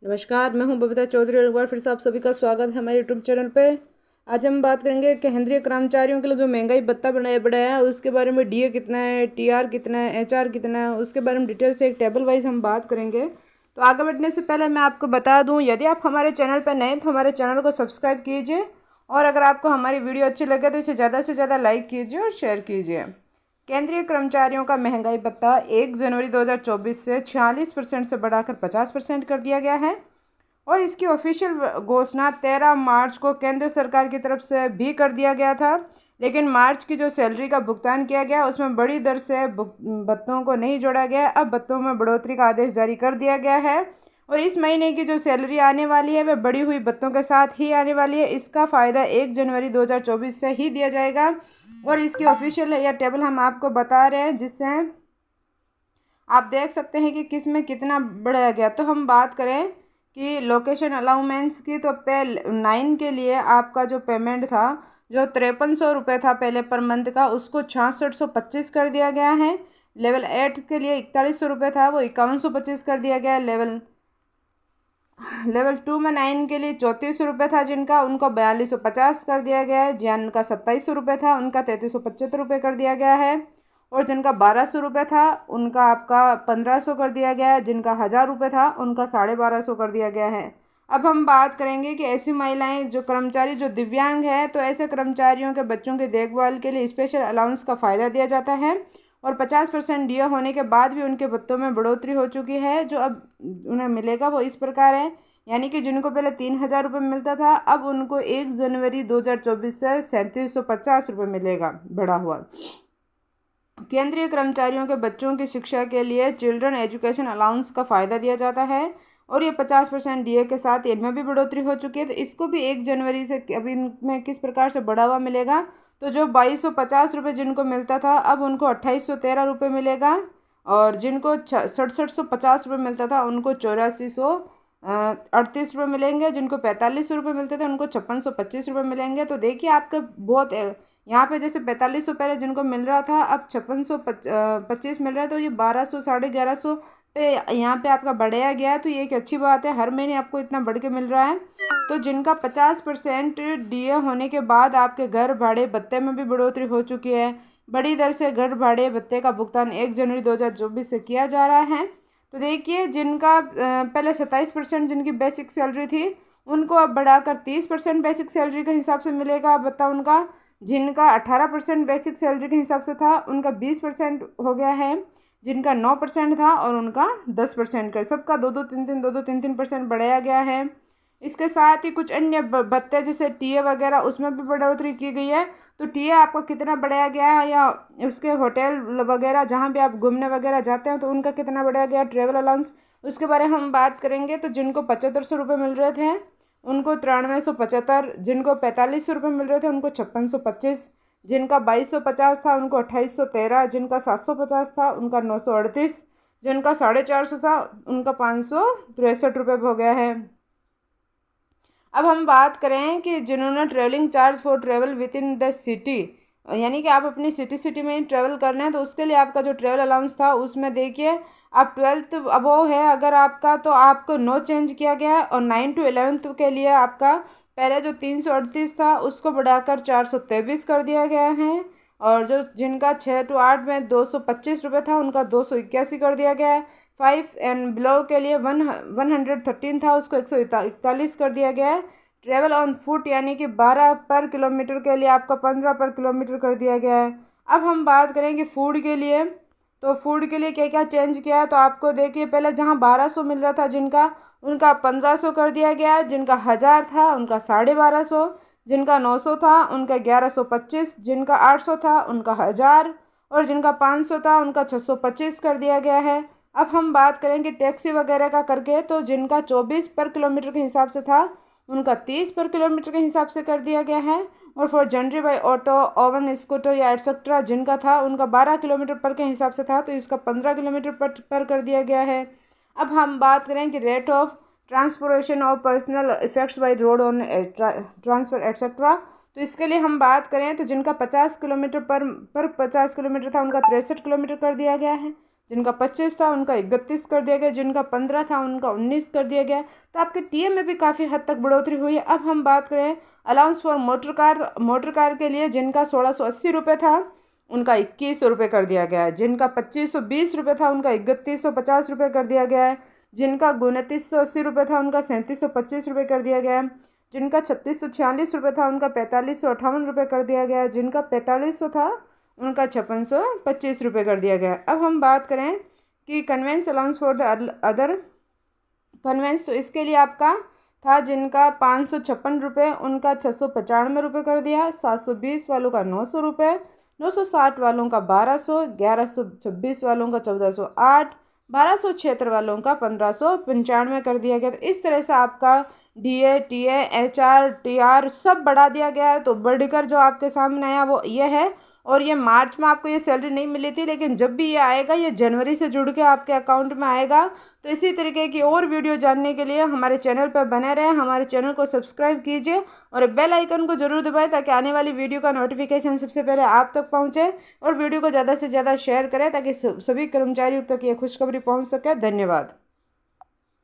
नमस्कार, मैं हूं बबीता चौधरी और एक बार फिर से आप सभी का स्वागत है हमारे यूट्यूब चैनल पे। आज हम बात करेंगे केंद्रीय कर्मचारियों के लिए जो महंगाई भत्ता बढ़ाया है उसके बारे में। डीए कितना है, टीआर कितना है, एचआर कितना है, उसके बारे में डिटेल से एक टेबल वाइज हम बात करेंगे। तो आगे बढ़ने से पहले मैं आपको बता दूं, यदि आप हमारे चैनल पर नए तो हमारे चैनल को सब्सक्राइब कीजिए और अगर आपको हमारी वीडियो अच्छी लगे तो इसे ज़्यादा से ज़्यादा लाइक कीजिए और शेयर कीजिए। केंद्रीय कर्मचारियों का महंगाई भत्ता 1 जनवरी 2024 से 46% से बढ़ाकर 50% कर दिया गया है और इसकी ऑफिशियल घोषणा 13 मार्च को केंद्र सरकार की तरफ से भी कर दिया गया था। लेकिन मार्च की जो सैलरी का भुगतान किया गया उसमें बड़ी दर से भत्तों को नहीं जोड़ा गया। अब भत्तों में बढ़ोतरी का आदेश जारी कर दिया गया है और इस महीने की जो सैलरी आने वाली है वह बढ़ी हुई भत्तों के साथ ही आने वाली है। इसका फ़ायदा 1 जनवरी 2024 से ही दिया जाएगा और इसकी ऑफिशियल या टेबल हम आपको बता रहे हैं, जिससे आप देख सकते हैं कि किस में कितना बढ़ाया गया। तो हम बात करें कि लोकेशन अलाउंस की, तो पे 9 के लिए आपका जो पेमेंट था, जो 5300 रुपये था पहले पर मंथ का, उसको 6625 कर दिया गया है। लेवल 8 के लिए 4100 रुपये था, वो 5125 कर दिया गया है। लेवल 2 में 9 के लिए 3400 रुपये था जिनका, उनको 4250 कर दिया गया है। जिनका 2700 रुपये था उनका 3375 रुपये कर दिया गया है और जिनका 1200 रुपये था उनका आपका 1500 कर दिया गया है। जिनका 1000 रुपये था उनका 1250 कर दिया गया है। अब हम बात करेंगे कि ऐसी महिलाएं जो कर्मचारी जो दिव्यांग है, तो ऐसे कर्मचारियों के बच्चों की देखभाल के लिए स्पेशल अलाउंस का फ़ायदा दिया जाता है और 50% डीए होने के बाद भी उनके भत्तों में बढ़ोतरी हो चुकी है। जो अब उन्हें मिलेगा वो इस प्रकार है, यानी कि जिनको पहले 3000 रुपये मिलता था, अब उनको 1 जनवरी 2024 से 3750 रुपये मिलेगा बढ़ा हुआ। केंद्रीय कर्मचारियों के बच्चों की शिक्षा के लिए चिल्ड्रन एजुकेशन अलाउंस का फ़ायदा दिया जाता है और ये 50% डीए के साथ इनमें भी बढ़ोतरी हो चुकी है। तो इसको भी 1 जनवरी से अब इनमें किस प्रकार से बढ़ावा मिलेगा, तो जो 2250 रुपये जिनको मिलता था अब उनको 2813 रुपये मिलेगा और जिनको 6750 रुपये मिलता था उनको 8438 रुपये मिलेंगे। जिनको 4500 रुपये मिलते थे उनको 5625 रुपये मिलेंगे। तो देखिए आपके बहुत यहाँ पे जैसे 4500 पहले जिनको मिल रहा था अब 5625 मिल रहा है, तो ये 1200 1150 पे यहाँ पे आपका बढ़ाया गया है। तो ये एक अच्छी बात है, हर महीने आपको इतना बढ़ के मिल रहा है। तो जिनका 50% डीए होने के बाद आपके घर भाड़े भत्ते में भी बढ़ोतरी हो चुकी है। बड़ी दर से घर भाड़े भत्ते का भुगतान 1 जनवरी 2024 से किया जा रहा है। तो देखिए जिनका पहले 27% जिनकी बेसिक सैलरी थी उनको अब बढ़ाकर 30% बेसिक सैलरी के हिसाब से मिलेगा भत्ता उनका। जिनका 18% बेसिक सैलरी के हिसाब से था उनका 20% हो गया है। जिनका 9% था और उनका 10% कर, सबका 2-2 3-3 बढ़ाया गया है। इसके साथ ही कुछ अन्य भत्ते जैसे टीए वगैरह उसमें भी बढ़ोतरी की गई है। तो टीए आपका कितना बढ़ाया गया है या उसके होटल वगैरह जहाँ भी आप घूमने वगैरह जाते हैं तो उनका कितना बढ़ाया गया, ट्रेवल अलाउंस, उसके बारे में हम बात करेंगे। तो जिनको 7500 रुपये मिल रहे थे उनको 9375, जिनको 4500 रुपये मिल रहे थे उनको 5625, जिनका 2250 था उनको 2813, जिनका 750 था उनका 938, जिनका 450 था उनका 563 रुपये हो गया है। अब हम बात करें कि जिन्होंने travelling charge for travel with in the city, यानी कि आप अपनी सिटी में ट्रेवल करना है, तो उसके लिए आपका जो ट्रेवल अलाउंस था उसमें देखिए आप 12th अबोव है अगर आपका, तो आपको नो चेंज किया गया है और 9 to 11th के लिए आपका पहले जो 338 था उसको बढ़ाकर 423 कर दिया गया है और जो जिनका 6 to 8 में 225 रुपये था उनका 281 कर दिया गया है। 5 एंड बिलो के लिए 113 था उसको 141 कर दिया गया है। ट्रेवल ऑन फुट यानी कि 12 पर किलोमीटर के लिए आपका 15 पर किलोमीटर कर दिया गया है। अब हम बात करेंगे फूड के लिए, तो फूड के लिए क्या क्या चेंज किया है, तो आपको देखिए पहले जहाँ 1200 मिल रहा था जिनका, उनका 1500 कर दिया गया है। जिनका 1000 था उनका 1250, जिनका 900 था उनका 1125, जिनका 800 था उनका 1000 और जिनका 500 था उनका 625 कर दिया गया है। अब हम बात करेंगे टैक्सी वगैरह का करके, तो जिनका 24 पर किलोमीटर के हिसाब से था उनका 30 पर किलोमीटर के हिसाब से कर दिया गया है और for general by auto oven scooter या एटसेट्रा जिनका था उनका 12 किलोमीटर पर के हिसाब से था तो इसका 15 किलोमीटर पर कर दिया गया है। अब हम बात करें कि rate of transportation of personal effects by road on transfer etcetera, तो इसके लिए हम बात करें तो जिनका 50 किलोमीटर पर 50 किलोमीटर था उनका 63 किलोमीटर कर दिया गया है। जिनका 25 था उनका 31 कर दिया गया, जिनका 15 था उनका 19 कर दिया गया। तो आपके टीए में भी काफ़ी हद तक बढ़ोतरी हुई है। अब हम बात करें अलाउंस फॉर मोटर कार के लिए, जिनका 1680 रुपये था उनका 2100 रुपये कर दिया गया है, जिनका 2520 रुपये था उनका 3150 रुपये कर दिया गया है, जिनका 2980 रुपये था उनका 3725 रुपये कर दिया गया है, जिनका 3646 रुपये था उनका 4558 रुपये कर दिया गया है, जिनका 4500 था उनका 5625 रुपये कर दिया गया। अब हम बात करें कि conveyance allowance for the other conveyance, तो इसके लिए आपका था जिनका 556 रुपये उनका 695 रुपये कर दिया, 720 वालों का 900 रुपये, 960 वालों का 1200, 1126 वालों का 1408, 1276 वालों का 1595 कर दिया गया। तो इस तरह से आपका डीए, टीए, एचआर, टीआर सब बढ़ा दिया गया है। तो बढ़कर जो आपके सामने आया वो ये है। और ये मार्च में आपको ये सैलरी नहीं मिली थी, लेकिन जब भी ये आएगा ये जनवरी से जुड़ के आपके अकाउंट में आएगा। तो इसी तरीके की और वीडियो जानने के लिए हमारे चैनल पर बने रहें, हमारे चैनल को सब्सक्राइब कीजिए और बेल आइकन को जरूर दबाएं ताकि आने वाली वीडियो का नोटिफिकेशन सबसे पहले आप तक पहुंचे। और वीडियो को ज़्यादा से ज़्यादा शेयर करें ताकि सभी कर्मचारियों तक ये खुशखबरी पहुंच सके। धन्यवाद।